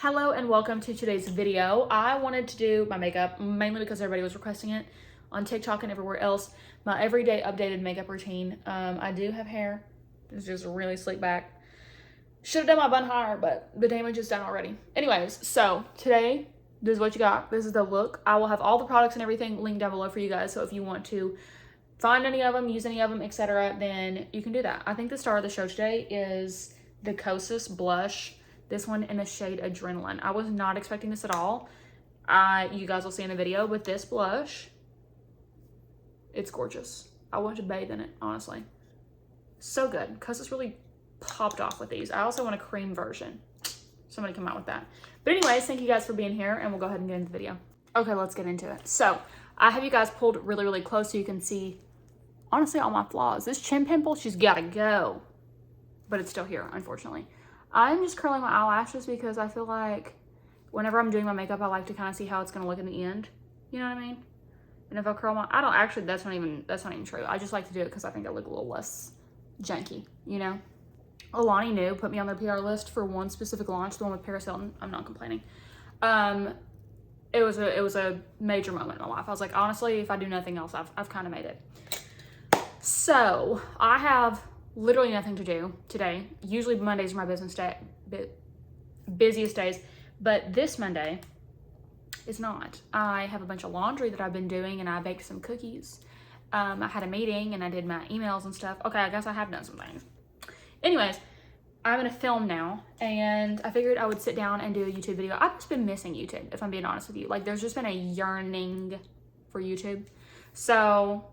Hello and welcome to today's video. I wanted to do my makeup mainly because everybody was requesting it on TikTok and everywhere else. My everyday updated makeup routine. I do have hair. It's just really slick back. Should have done my bun higher, but the damage is done already. Anyways, so today, this is what you got. This is the look. I will have all the products and everything linked down below for you guys. So if you want to find any of them, use any of them, etc., then you can do that. I think the star of the show today is the Kosas blush. This one in the shade Adrenaline. I was not expecting this at all. You guys will see in the video, but this blush, it's gorgeous. I want to bathe in it, honestly. So good. Kosas really popped off with these. I also want a cream version. Somebody come out with that. But anyways, thank you guys for being here, and we'll go ahead and get into the video. Okay, let's get into it. So I have you guys pulled really, really close so you can see, honestly, all my flaws. This chin pimple, she's gotta go. But it's still here, unfortunately. I'm just curling my eyelashes because I feel like whenever I'm doing my makeup, I like to kind of see how it's going to look in the end. You know what I mean? And if I curl my, I don't actually, that's not even true. I just like to do it because I think I look a little less janky, you know? Alani Nu put me on their PR list for one specific launch, the one with Paris Hilton. I'm not complaining. It was a major moment in my life. I was like, honestly, if I do nothing else, I've kind of made it. So I have literally nothing to do today. Usually Mondays are my busiest days, but this Monday is not. I have a bunch of laundry that I've been doing, and I baked some cookies. I had a meeting and I did my emails and stuff. Okay, I guess I have done some things. Anyways, I'm gonna film now, and I figured I would sit down and do a YouTube video. I've just been missing YouTube, if I'm being honest with you. Like, there's just been a yearning for YouTube. So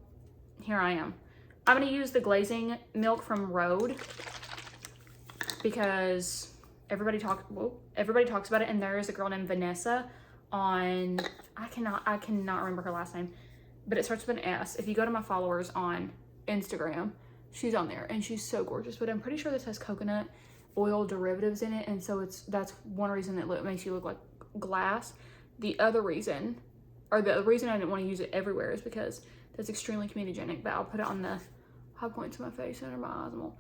here I am. I'm going to use the glazing milk from Rhode because everybody talks about it, and there is a girl named Vanessa on, I cannot remember her last name, but it starts with an S. If you go to my followers on Instagram, she's on there, and she's so gorgeous, but I'm pretty sure this has coconut oil derivatives in it, and so that's one reason that makes you look like glass. The other reason, or the reason I didn't want to use it everywhere, is because that's extremely comedogenic, but I'll put it on the high points of my face under my eyes, and we'll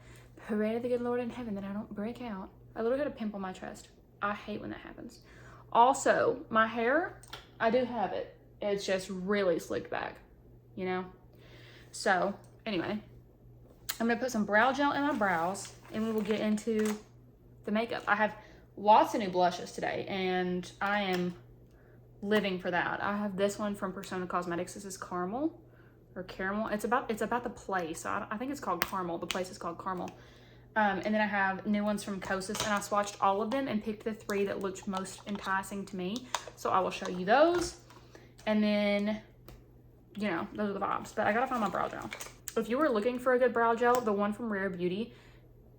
pray to the good Lord in heaven that I don't break out. I literally got a pimple on my chest. I hate when that happens. Also, my hair, I do have it. It's just really slicked back, you know? So, anyway, I'm gonna put some brow gel in my brows, and we will get into the makeup. I have lots of new blushes today, and I am living for that. I have this one from Persona Cosmetics. This is Caramel. Or Caramel. It's about the place. I think it's called Caramel. The place is called Caramel. And then I have new ones from Kosas, and I swatched all of them and picked the 3 that looked most enticing to me. So I will show you those. And then, you know, those are the vibes. But I gotta find my brow gel. If you were looking for a good brow gel, the one from Rare Beauty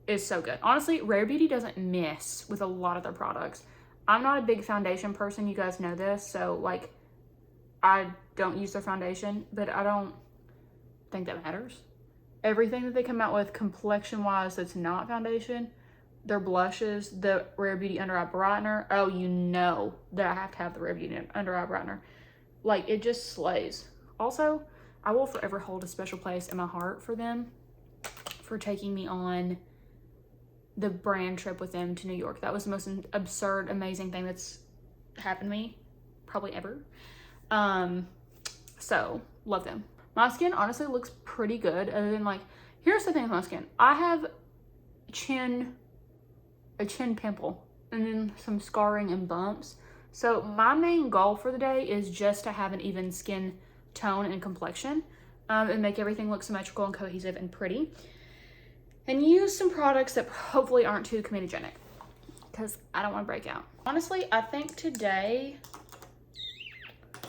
is so good. Honestly, Rare Beauty doesn't miss with a lot of their products. I'm not a big foundation person. You guys know this. So, like, I don't use their foundation, but I don't think that matters. Everything that they come out with complexion wise that's not foundation, their blushes, the Rare Beauty under eye brightener, oh, you know that I have to have the Rare Beauty under eye brightener. Like, it just slays. Also, I will forever hold a special place in my heart for them for taking me on the brand trip with them to New York. That was the most absurd, amazing thing that's happened to me probably ever. So love them. My skin honestly looks pretty good, other than, like, here's the thing with my skin. I have a chin pimple and then some scarring and bumps. So my main goal for the day is just to have an even skin tone and complexion, and make everything look symmetrical and cohesive and pretty. And use some products that hopefully aren't too comedogenic, because I don't want to break out. Honestly, I think today,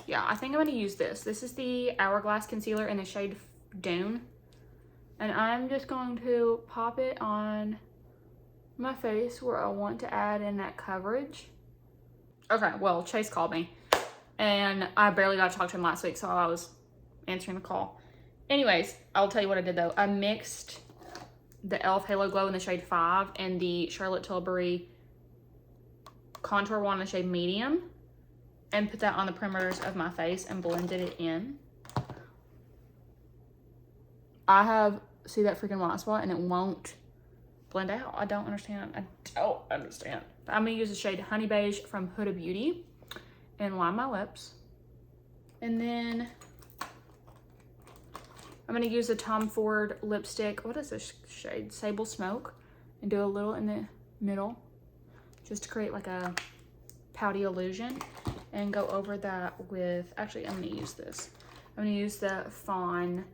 yeah, I think I'm going to use this. This is the Hourglass Concealer in the shade Dune. And I'm just going to pop it on my face where I want to add in that coverage. Okay, well, Chase called me, and I barely got to talk to him last week, so I was answering the call. Anyways, I'll tell you what I did, though. I mixed the e.l.f. Halo Glow in the shade 5 and the Charlotte Tilbury Contour One in the shade Medium, and put that on the perimeters of my face and blended it in. I have, see that freaking white spot, and it won't blend out. I don't understand. I don't understand. I'm going to use the shade Honey Beige from Huda Beauty and line my lips. And then I'm going to use the Tom Ford lipstick. What is this shade? Sable Smoke. And do a little in the middle just to create like a pouty illusion. And go over that with, actually I'm going to use this. I'm going to use the Fawn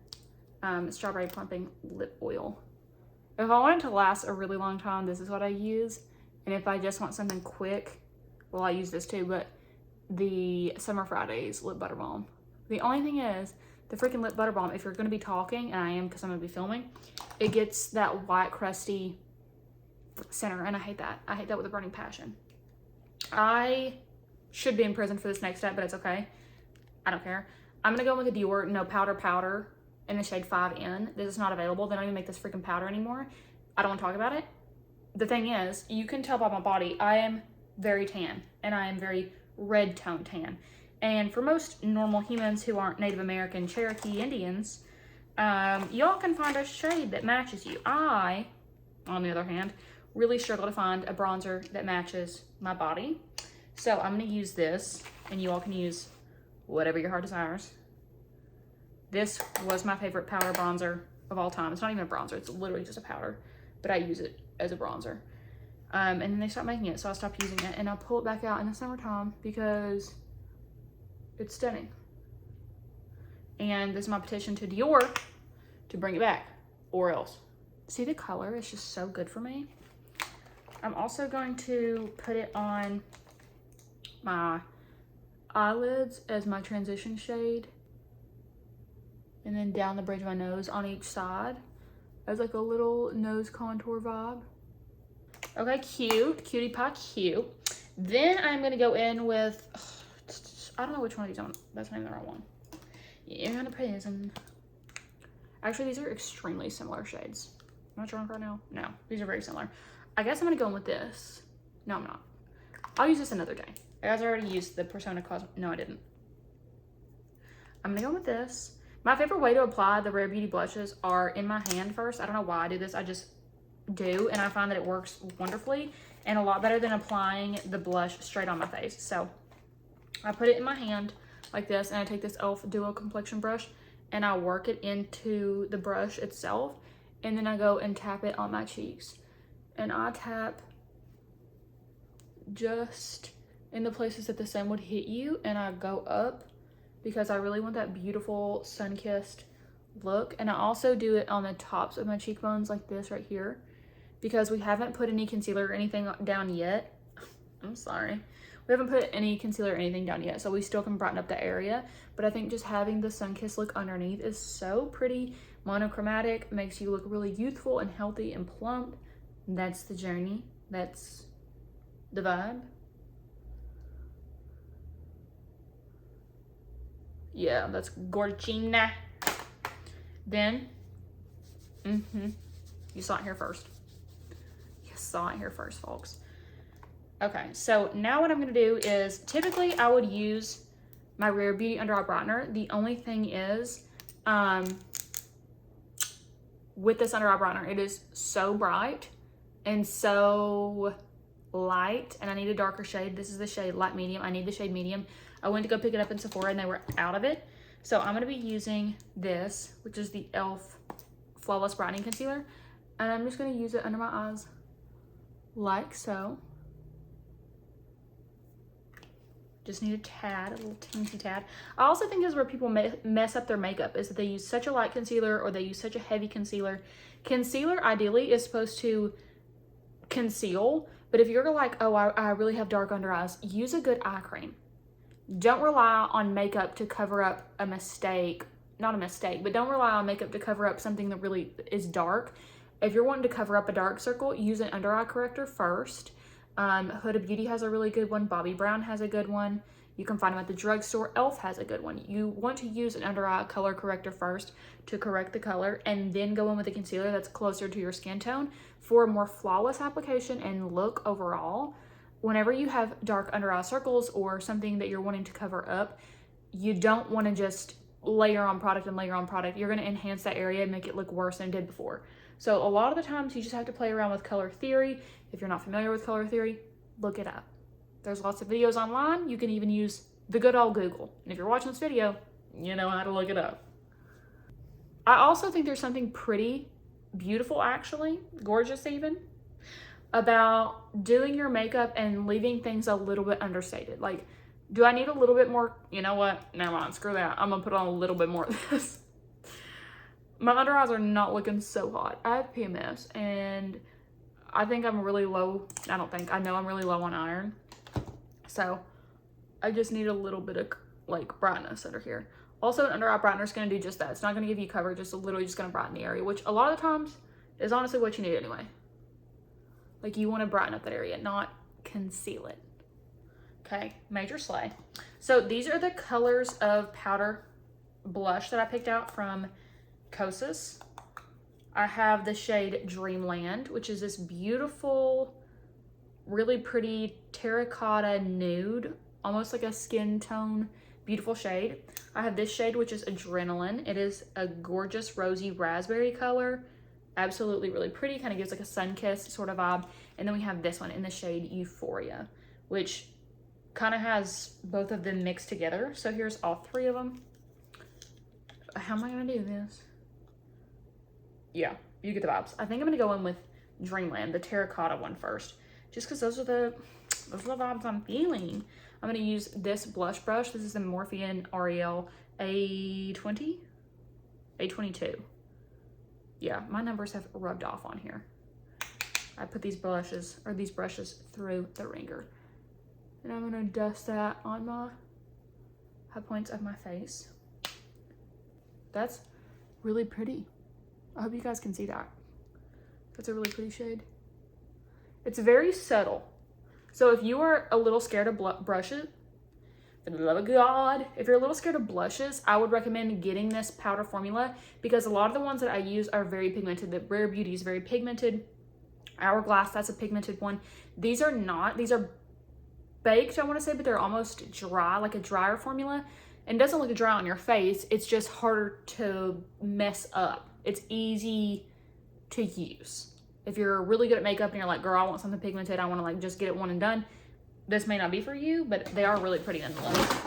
Strawberry Plumping Lip Oil. If I want it to last a really long time, this is what I use. And if I just want something quick, well, I use this too, but the Summer Fridays Lip Butter Balm. The only thing is, the freaking Lip Butter Balm, if you're going to be talking, and I am because I'm going to be filming, it gets that white, crusty center, and I hate that. I hate that with a burning passion. I should be in prison for this next step, but it's okay. I don't care. I'm going to go with the Dior No Powder in the shade 5N. This is not available. They don't even make this freaking powder anymore. I don't want to talk about it. The thing is, you can tell by my body, I am very tan, and I am very red tone tan. And for most normal humans who aren't Native American, Cherokee Indians, y'all can find a shade that matches you. I, on the other hand, really struggle to find a bronzer that matches my body. So I'm going to use this, and you all can use whatever your heart desires. This was my favorite powder bronzer of all time. It's not even a bronzer, it's literally just a powder, but I use it as a bronzer. And then they stopped making it, so I stopped using it, and I pull it back out in the summertime because it's stunning. And this is my petition to Dior to bring it back, or else. See the color? It's just so good for me. I'm also going to put it on my eyelids as my transition shade. And then down the bridge of my nose on each side as like a little nose contour vibe. Okay, cute. Cutie pie cute. Then I'm going to go in with, I don't know which one of these. That's not even the right one. You're going to prison. Actually, these are extremely similar shades. Am I drunk right now? No, these are very similar. I guess I'm going to go in with this. No, I'm not. I'll use this another day. I guys already used the Persona Cosmetics. No, I didn't. I'm going to go in with this. My favorite way to apply the Rare Beauty blushes are in my hand first. I don't know why I do this. I just do, and I find that it works wonderfully and a lot better than applying the blush straight on my face. So I put it in my hand like this, and I take this e.l.f. Duo Complexion Brush, and I work it into the brush itself, and then I go and tap it on my cheeks. And I tap just in the places that the sun would hit you, and I go up because I really want that beautiful sun-kissed look. And I also do it on the tops of my cheekbones like this right here, because we haven't put any concealer or anything down yet. I'm sorry. We haven't put any concealer or anything down yet, so we still can brighten up the area. But I think just having the sun-kissed look underneath is so pretty. Monochromatic, makes you look really youthful and healthy and plump. That's the journey. That's the vibe. Yeah, that's Gorgina. Then, you saw it here first. You saw it here first, folks. Okay, so now what I'm gonna do is, typically I would use my Rare Beauty Under Eye Brightener. The only thing is, with this under eye brightener, it is so bright and so light, and I need a darker shade. This is the shade Light Medium. I need the shade Medium. I went to go pick it up in Sephora and they were out of it. So I'm gonna be using this, which is the e.l.f. Flawless Brightening Concealer. And I'm just gonna use it under my eyes like so. Just need a tad, a little teensy tad. I also think this is where people mess up their makeup, is that they use such a light concealer or they use such a heavy concealer. Concealer ideally is supposed to conceal, but if you're like, oh, I really have dark under eyes, use a good eye cream. Don't rely on makeup to cover up a mistake. Not a mistake, but don't rely on makeup to cover up something that really is dark. If you're wanting to cover up a dark circle, use an under eye corrector first. Huda Beauty has a really good one. Bobbi Brown has a good one. You can find them at the drugstore. e.l.f. has a good one. You want to use an under eye color corrector first to correct the color, and then go in with a concealer that's closer to your skin tone for a more flawless application and look overall. Whenever you have dark under eye circles or something that you're wanting to cover up, you don't want to just layer on product and layer on product. You're going to enhance that area and make it look worse than it did before. So a lot of the times you just have to play around with color theory. If you're not familiar with color theory, look it up. There's lots of videos online. You can even use the good old Google. And if you're watching this video, you know how to look it up. I also think there's something pretty beautiful, actually, gorgeous even, about doing your makeup and leaving things a little bit understated. Like, do I need a little bit more? You know what? Never mind, screw that. I'm gonna put on a little bit more of this. My under eyes are not looking so hot. I have PMS and I think I'm really low. I know I'm really low on iron. So I just need a little bit of like brightness under here. Also, an under eye brightener is going to do just that. It's not going to give you coverage. It's literally just going to brighten the area, which a lot of times is honestly what you need anyway. Like, you want to brighten up that area, not conceal it. Okay, major slay. So these are the colors of powder blush that I picked out from Kosas. I have the shade Dreamland, which is this beautiful, really pretty terracotta nude, almost like a skin tone, beautiful shade. I have this shade, which is Adrenaline. It is a gorgeous rosy raspberry color. Absolutely really pretty, kind of gives like a sun-kissed sort of vibe. And then we have this one in the shade Euphoria, which kind of has both of them mixed together. So here's all three of them. How am I gonna do this? Yeah, you get the vibes. I think I'm gonna go in with Dreamland, the terracotta one first, just because those are the vibes I'm feeling. I'm gonna use this blush brush. This is the Morphe Ariel A20, A22. Yeah, my numbers have rubbed off on here. I put these brushes through the ringer. And I'm gonna dust that on my high points of my face. That's really pretty. I hope you guys can see that. That's a really pretty shade. It's very subtle. So if you are a little scared of brushes, for the love of God, if you're a little scared of blushes, I would recommend getting this powder formula because a lot of the ones that I use are very pigmented. The Rare Beauty is very pigmented. Hourglass, that's a pigmented one. These are not. These are baked, I want to say, but they're almost dry, like a drier formula. And it doesn't look dry on your face. It's just harder to mess up. It's easy to use. If you're really good at makeup and you're like, girl, I want something pigmented, I want to like just get it one and done, this may not be for you, but they are really pretty nonetheless.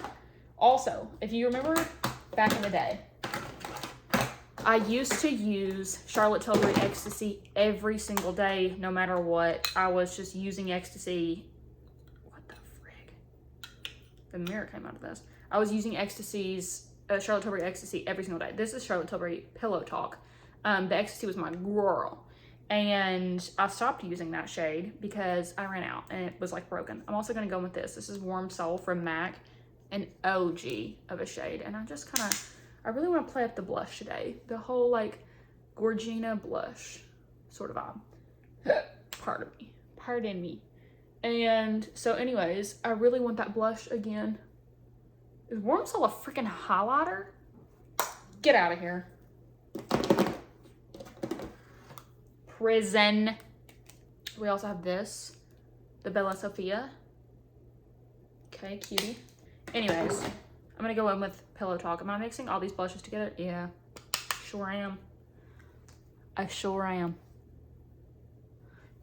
Also, if you remember back in the day, I used to use Charlotte Tilbury Ecstasy every single day, no matter what. I was just using Ecstasy. What the frig? The mirror came out of this. I was using Charlotte Tilbury Ecstasy every single day. This is Charlotte Tilbury Pillow Talk. The Ecstasy was my girl. And I stopped using that shade because I ran out and it was like broken. I'm also gonna go with this. This is Warm Soul from MAC, an OG of a shade. And I really wanna play up the blush today. The whole like Gorgina blush sort of vibe. Pardon me. And so anyways, I really want that blush again. Is Warm Soul a freaking highlighter? Get out of here. Prison. We also have this, the Bella Sophia. Okay, cutie. Anyways, I'm gonna go in with Pillow Talk. Am I mixing all these blushes together? Yeah, sure I am. I sure am.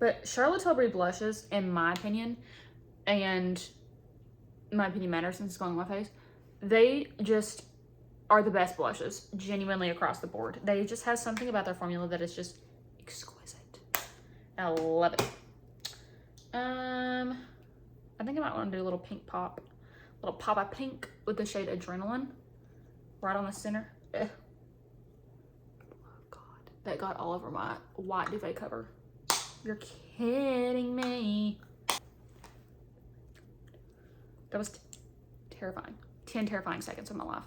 But Charlotte Tilbury blushes, in my opinion, and my opinion matters since it's going on my face, they just are the best blushes, genuinely across the board. They just have something about their formula that is just exquisite. I love it. I think I might want to do a little pink pop. A little pop of pink with the shade Adrenaline. Right on the center. Oh God. That got all over my white duvet cover. You're kidding me. That was terrifying. 10 terrifying seconds of my life.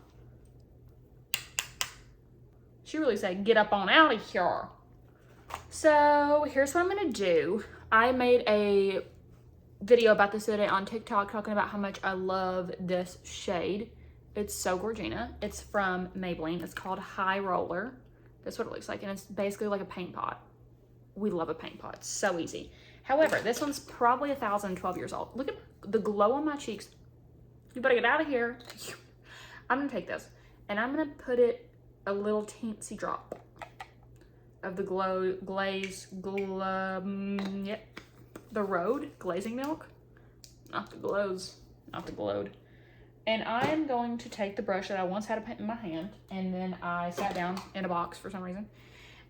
She really said, get up on out of here. So here's what I'm gonna do. I made a video about this today on TikTok talking about how much I love this shade. It's so Gorgina. It's from Maybelline. It's called High Roller. That's what it looks like. And it's basically like a paint pot. We love a paint pot. It's so easy. However, this one's probably 1,012 years old. Look at the glow on my cheeks. You better get out of here. I'm gonna take this and I'm gonna put it a little teensy drop of the the Rhode glazing milk. Not the glows, not the glowed. And I am going to take the brush that I once had in my hand, and then I sat down in a box for some reason.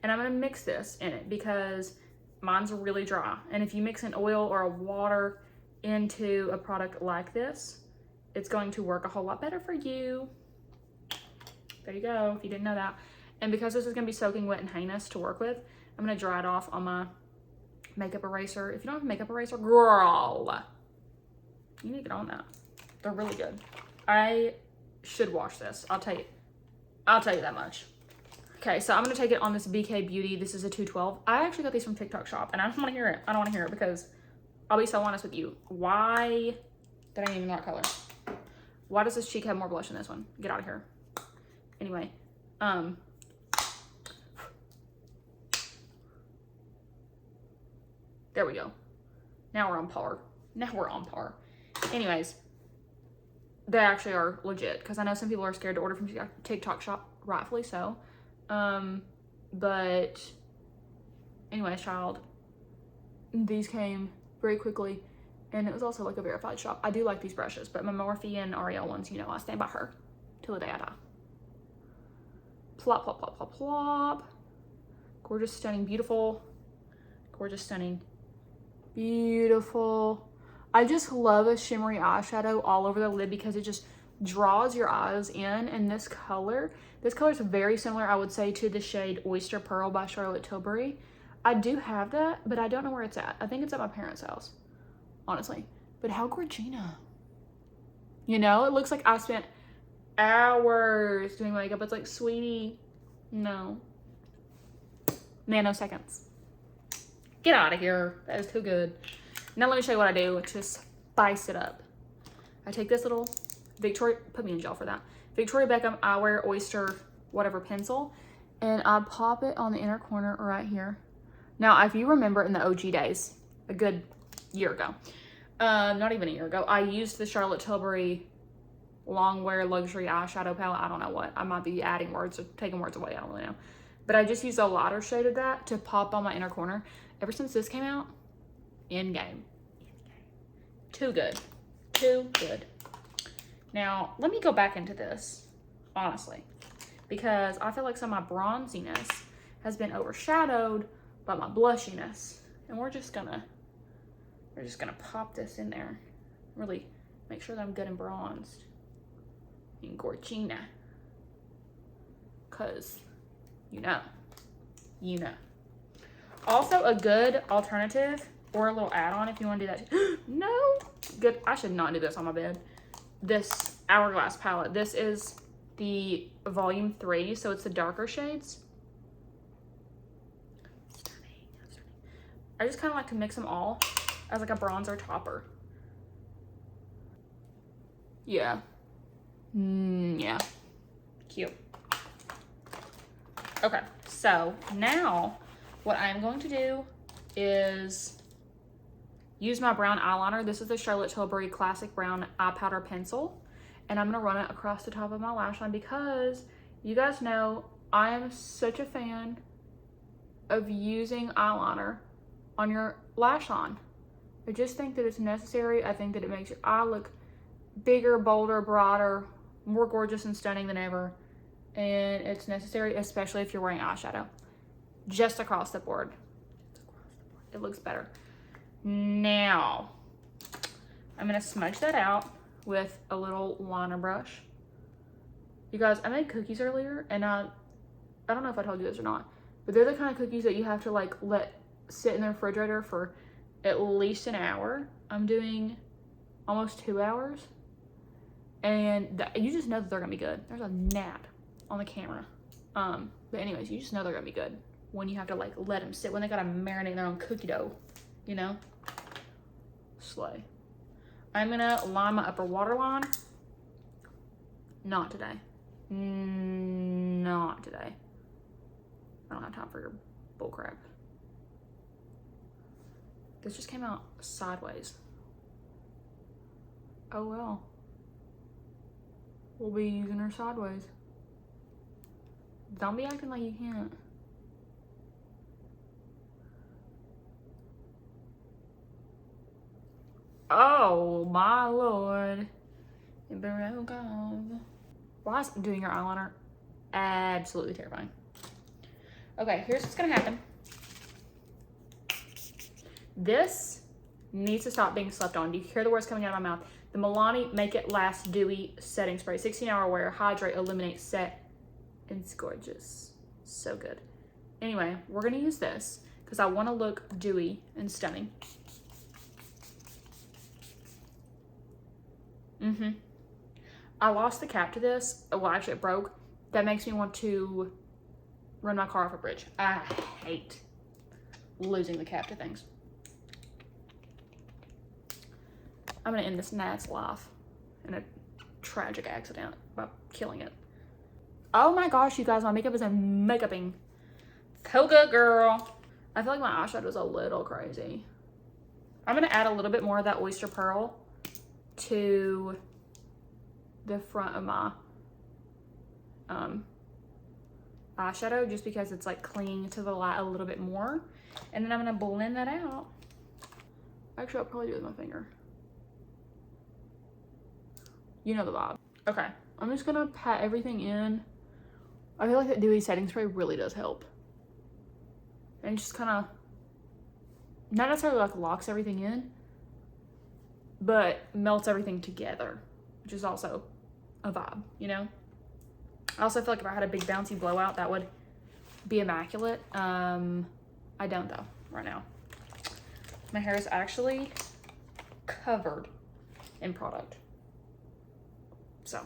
And I'm gonna mix this in it because mine's really dry. And if you mix an oil or a water into a product like this, it's going to work a whole lot better for you. There you go, if you didn't know that. And because this is gonna be soaking wet and heinous to work with, I'm gonna dry it off on my makeup eraser. If you don't have a makeup eraser, girl, you need to get on that. They're really good. I should wash this. I'll tell you that much. Okay, so I'm gonna take it on this BK Beauty. This is a 212. I actually got these from TikTok Shop, and I don't want to hear it. I don't want to hear it because I'll be so honest with you. Why? That ain't even that color. Why does this cheek have more blush than this one? Get out of here. Anyway, there we go. Now we're on par. Anyways, they actually are legit because I know some people are scared to order from TikTok Shop, rightfully so. But anyways, child, these came very quickly, and it was also like a verified shop. I do like these brushes, but my Morphe and Ariel ones, you know, I stand by her till the day I die. Plop, plop, plop, plop, plop. Gorgeous, stunning, beautiful. Gorgeous, stunning, beautiful. I just love a shimmery eyeshadow all over the lid because it just draws your eyes in. And this color is very similar, I would say, to the shade Oyster Pearl by Charlotte Tilbury. I do have that, but I don't know where it's at. I think it's at my parents' house, honestly. But how gorgina. You know, it looks like I spent hours doing makeup. It's like, sweetie, no. Nanoseconds. Get out of here. That is too good. Now let me show you what I do to spice it up. I take this little Victoria, put me in jail for that, Victoria Beckham Eyewear Oyster whatever pencil, and I pop it on the inner corner right here. Now, if you remember in the OG days, a good year ago, not even a year ago, I used the Charlotte Tilbury Longwear Luxury Eyeshadow Palette. I don't know what. I might be adding words or taking words away. I don't really know. But I just used a lighter shade of that to pop on my inner corner. Ever since this came out, in game. Too good. Too good. Now, let me go back into this, honestly, because I feel like some of my bronziness has been overshadowed by my blushiness. And we're just gonna pop this in there. Really make sure that I'm good and bronzed. And gorgina. Cause you know. Also, a good alternative or a little add-on if you want to do that too. No, good. I should not do this on my bed. This Hourglass palette. This is the volume 3, so it's the darker shades. Stunning. I just kind of like to mix them all as like a bronzer topper. Yeah. Yeah. Cute. Okay, so now what I'm going to do is use my brown eyeliner. This is the Charlotte Tilbury Classic Brown Eye Powder Pencil. And I'm going to run it across the top of my lash line because you guys know I am such a fan of using eyeliner on your lash line. I just think that it's necessary. I think that it makes your eye look bigger, bolder, brighter, more gorgeous and stunning than ever. And it's necessary, especially if you're wearing eyeshadow. Just across the board. It looks better. Now, I'm going to smudge that out with a little liner brush. You guys, I made cookies earlier, and I don't know if I told you this or not, but they're the kind of cookies that you have to like let sit in the refrigerator for at least an hour. I'm doing almost 2 hours, and you just know that they're gonna be good. There's a gnat on the camera. But anyways, you just know they're gonna be good when you have to like let them sit, when they gotta marinate their own cookie dough, you know? Slay. I'm gonna line my upper waterline. Not today. Not today. I don't have time for your bullcrap. This just came out sideways. Oh well. We'll be using her sideways. Don't be acting like you can't. Oh my lord. It broke off. Why is doing your eyeliner absolutely terrifying? Okay, here's what's gonna happen. This needs to stop being slept on. Do you hear the words coming out of my mouth? The Milani Make It Last Dewy Setting Spray. 16-hour wear, hydrate, illuminate, set, and it's gorgeous. So good. Anyway, we're gonna use this because I want to look dewy and stunning. I lost the cap to this. Well, actually it broke. That makes me want to run my car off a bridge. I hate losing the cap to things. I'm gonna end this gnat's life in a tragic accident by killing it. Oh my gosh, you guys, my makeup is makeuping. So good, girl. I feel like my eyeshadow is a little crazy. I'm gonna add a little bit more of that Oyster Pearl to the front of my eyeshadow just because it's like clinging to the light a little bit more. And then I'm gonna blend that out. Actually, I'll probably do it with my finger. You know the vibe. Okay, I'm just gonna pat everything in. I feel like that dewy setting spray really does help. And just kind of, not necessarily like locks everything in, but melts everything together, which is also a vibe, you know? I also feel like if I had a big bouncy blowout, that would be immaculate. I don't though, right now. My hair is actually covered in product. So,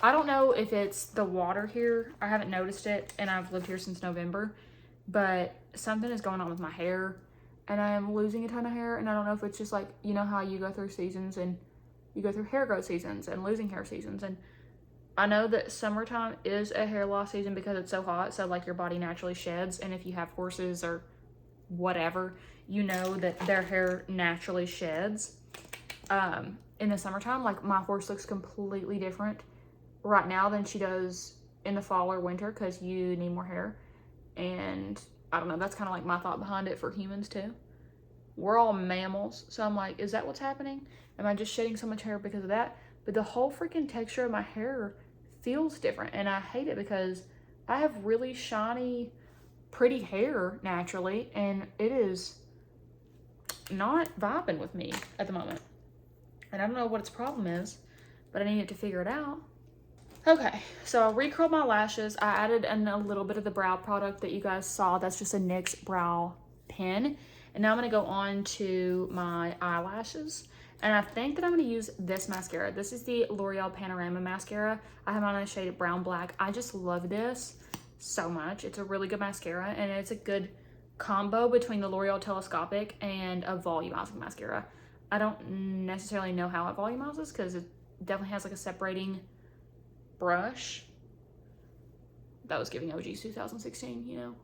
I don't know if it's the water here. I haven't noticed it, and I've lived here since November, but something is going on with my hair, and I am losing a ton of hair, and I don't know if it's just like, you know how you go through seasons, and you go through hair growth seasons and losing hair seasons, and I know that summertime is a hair loss season because it's so hot, so like your body naturally sheds, and if you have horses or whatever, you know that their hair naturally sheds. In the summertime, like my horse looks completely different right now than she does in the fall or winter because you need more hair. And I don't know, that's kind of like my thought behind it for humans too. We're all mammals, so I'm like, is that what's happening? Am I just shedding so much hair because of that? But the whole freaking texture of my hair feels different, and I hate it because I have really shiny, pretty hair naturally, and it is not vibing with me at the moment. And I don't know what its problem is, but I needed to figure it out. Okay, so I recurled my lashes. I added in a little bit of the brow product that you guys saw. That's just a NYX brow pen. And now I'm gonna go on to my eyelashes. And I think that I'm gonna use this mascara. This is the L'Oreal Panorama Mascara. I have it on a shade of Brown Black. I just love this so much. It's a really good mascara, and it's a good combo between the L'Oreal Telescopic and a volumizing mascara. I don't necessarily know how it volumizes because it definitely has like a separating brush. That was giving OG's 2016, you know.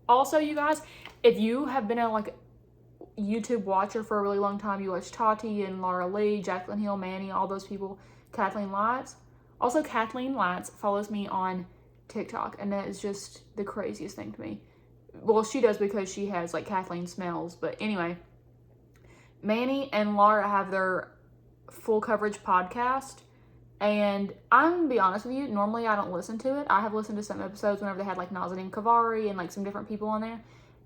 Also, you guys, if you have been a like YouTube watcher for a really long time, you watch Tati and Laura Lee, Jaclyn Hill, Manny, all those people, Kathleen Lights. Also, Kathleen Lights follows me on TikTok, and that is just the craziest thing to me. Well, she does because she has like Kathleen Smells, but anyway, Manny and Laura have their full coverage podcast, and I'm gonna be honest with you, normally I don't listen to it. I have listened to some episodes whenever they had like Nazanin Kavari and like some different people on there,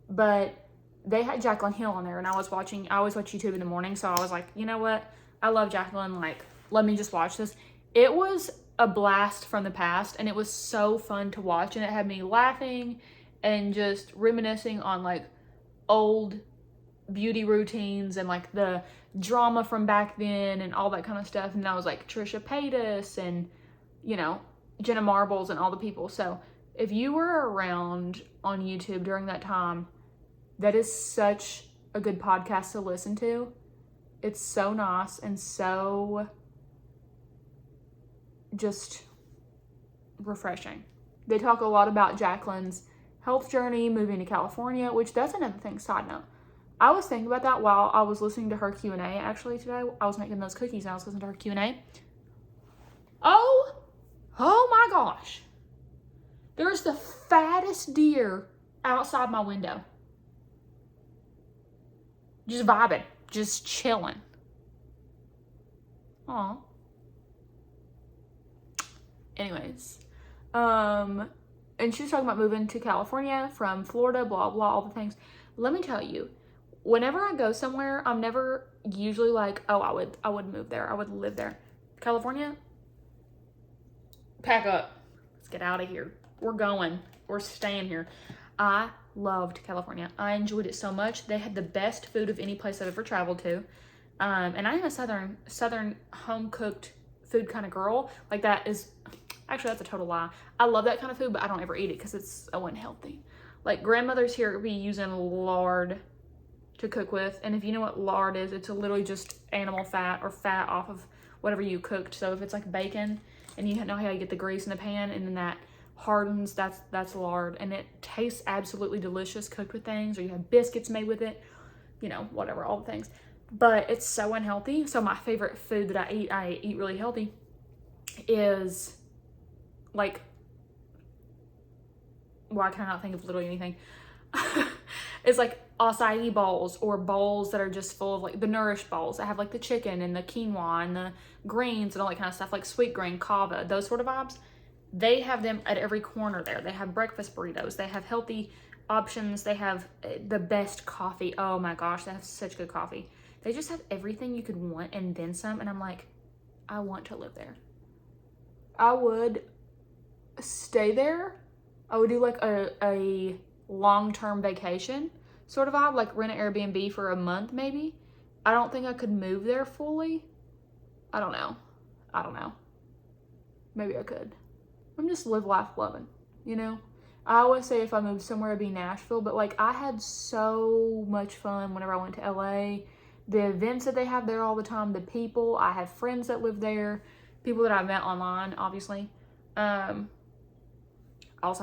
but they had Jaclyn Hill on there, and I always watch YouTube in the morning, so I was like, you know what, I love Jaclyn, like let me just watch this. It was a blast from the past, and it was so fun to watch, and it had me laughing and just reminiscing on like old beauty routines and like the drama from back then and all that kind of stuff. And I was like Trisha Paytas and, you know, Jenna Marbles and all the people. So if you were around on YouTube during that time, that is such a good podcast to listen to. It's so nice and so just refreshing. They talk a lot about Jaclyn's health journey, moving to California, which that's another thing, side note. I was thinking about that while I was listening to her Q&A actually today. I was making those cookies and I was listening to her Q&A. Oh my gosh. There's the fattest deer outside my window. Just vibing, just chilling. Aw. Anyways, and she was talking about moving to California from Florida, blah, blah, all the things. Let me tell you, whenever I go somewhere, I'm never usually like, oh, I would move there. I would live there. California, pack up. Let's get out of here. We're going. We're staying here. I loved California. I enjoyed it so much. They had the best food of any place I've ever traveled to. And I'm a southern home-cooked food kind of girl. Like that is, actually that's a total lie. I love that kind of food, but I don't ever eat it because it's so unhealthy. Like grandmothers here be using lard to cook with. And if you know what lard is, it's literally just animal fat or fat off of whatever you cooked. So if it's like bacon and you know how you get the grease in the pan and then that hardens, that's lard. And it tastes absolutely delicious cooked with things, or you have biscuits made with it, you know, whatever, all the things. But it's so unhealthy. So my favorite food that I eat really healthy, is like, well, I cannot think of literally anything. It's like acai bowls, or bowls that are just full of like the nourished bowls that have like the chicken and the quinoa and the greens and all that kind of stuff, like sweet grain, kava, those sort of vibes. They have them at every corner there. They have breakfast burritos. They have healthy options. They have the best coffee. Oh my gosh, they have such good coffee. They just have everything you could want and then some. And I'm like, I want to live there. I would stay there. I would do like a long-term vacation sort of vibe, like rent an Airbnb for a month maybe. I don't think I could move there fully. I don't know. Maybe I could. I'm just live life loving, you know? I always say if I moved somewhere it'd be Nashville, but like I had so much fun whenever I went to LA. The events that they have there all the time, the people, I have friends that live there, people that I've met online, obviously. Also,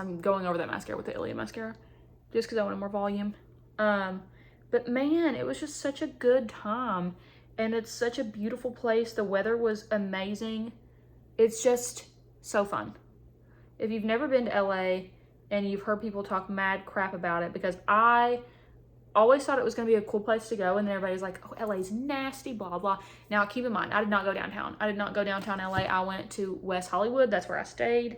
I'm going over that mascara with the Ilia mascara just because I wanted more volume. But man, it was just such a good time. And it's such a beautiful place. The weather was amazing. It's just so fun. If you've never been to LA and you've heard people talk mad crap about it, because I always thought it was going to be a cool place to go, and then everybody's like, oh, LA's nasty, blah, blah. Now, keep in mind, I did not go downtown. I did not go downtown LA. I went to West Hollywood. That's where I stayed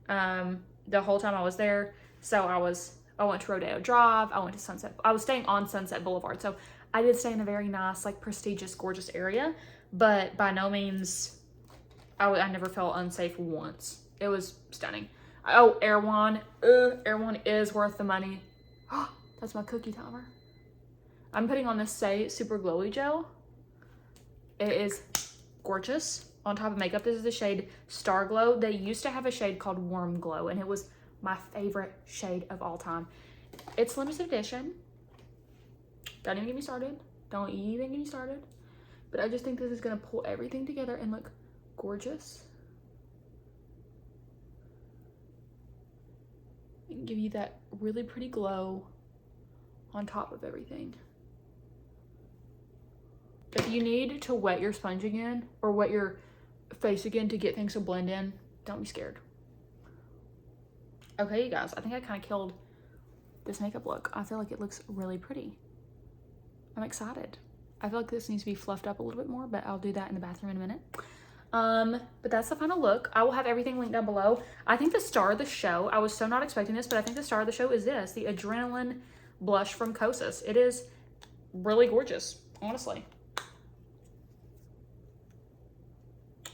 the whole time I was there. So I went to Rodeo Drive. I went to Sunset. I was staying on Sunset Boulevard. So I did stay in a very nice, like, prestigious, gorgeous area. But by no means, I never felt unsafe once. It was stunning. Oh, Erewhon. Erewhon is worth the money. That's my cookie timer. I'm putting on this Say Super Glowy Gel. It is gorgeous. On top of makeup, this is the shade Star Glow. They used to have a shade called Warm Glow, and it was my favorite shade of all time. It's limited edition. Don't even get me started. Don't even get me started. But I just think this is going to pull everything together and look gorgeous. And give you that really pretty glow on top of everything. If you need to wet your sponge again or wet your face again to get things to blend in, don't be scared. Okay, you guys, I think I kind of killed this makeup look. I feel like it looks really pretty. I'm excited. I feel like this needs to be fluffed up a little bit more, but I'll do that in the bathroom in a minute. But that's the final look. I will have everything linked down below. I think the star of the show, I was so not expecting this, but I think the star of the show is this, the Adrenaline blush from Kosas. It is really gorgeous, honestly.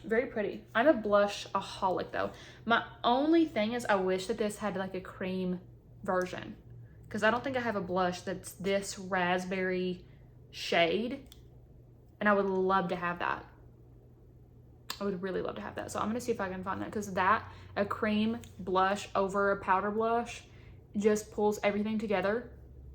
Very pretty. I'm a blush-aholic though. My only thing is I wish that this had like a cream version, because I don't think I have a blush that's this raspberry shade, and I would love to have that. I would really love to have that. So I'm going to see if I can find that, because that, a cream blush over a powder blush, just pulls everything together.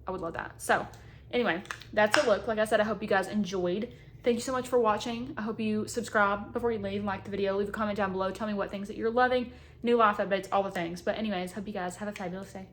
I would love that. So anyway, that's a look. Like I said, I hope you guys enjoyed. Thank you so much for watching. I hope you subscribe before you leave and like the video. Leave a comment down below. Tell me what things that you're loving, new life updates, all the things. But anyways, hope you guys have a fabulous day.